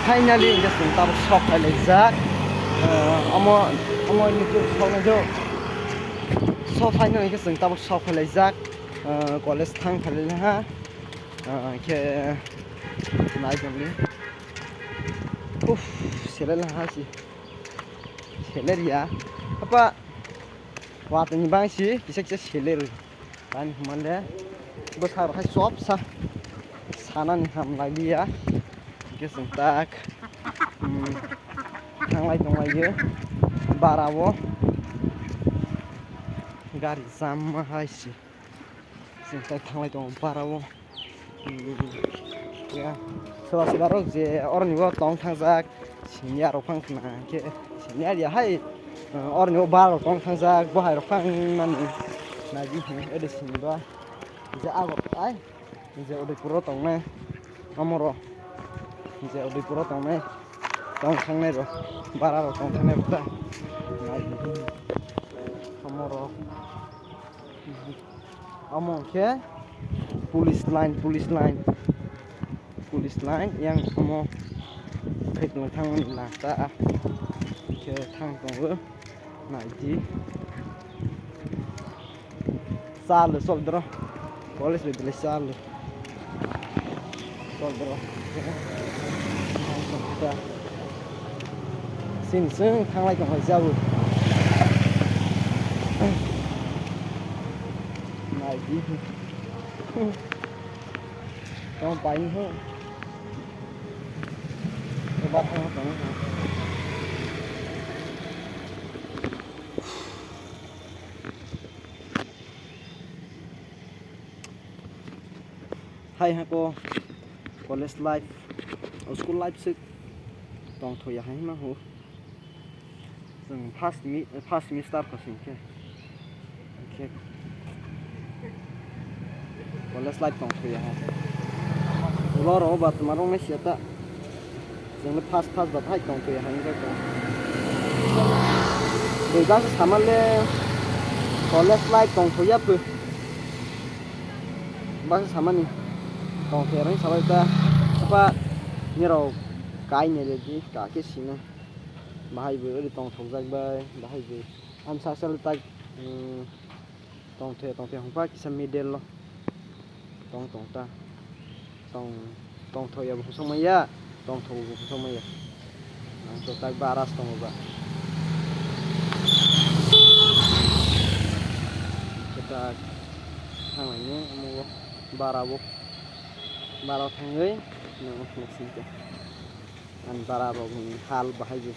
finally just tab shop le jak amo ni tu shop na jo so finally just tab shop le jak college thang khale na ha ke nai jamli uff selal ha si seler ya apa watani bang si kisek seler kan mande besar hai shop sa sanan ham lagi ya geseng tak थांलाय दंलायो बारावो गारि जाम हायसि जों थांलाय दं बारावो सोरबा सोरबा र' जे अरनिबो दं थांजाक सिनिया रफां खोना के सिनिया याहाय अरनिबो बाराव दं थांजाक बहाय रफां माने नागि एदे सिनिबा जे आगर आय जे उदयपुराव दंना अमर जे उदयपुराव दंना dong thang ro bara ro dong thang ta nai amoro among ke police line yang amo phek lang thang la ta ke thang dong nai ji sal sol dro police le bile sal sol dro xin sướng thang lại còn phải giao này đi trong bánh hơn cái bát không có hay ha cô college life school life sức toàn thôi hay mà hổ जों first semester खसिनके okay college life दंथ'यो हा उलाराव बात मारं मेसियाता जोंनो फार्स्ट बाथाय दंथ'यो हानि जायगायाव दैबासो सामाले कलेज लाइफ दंथ'यो फो बासो सामानि दंथ'यो आरो साबायता apa निराव गायने रेदि गाके सिनो bahayबो ओरै दंथ'जाबाय bahayबो आम सासल ताक दंथे हंफा किसा मिडेल दंथा दंथ'यो समया दंथ'बो समया आंथ' ताक बारास दङबा kita थांनायनि आमो बाराव थाङै नों नोंसिनिखौ आं बाराव हाल bahayबो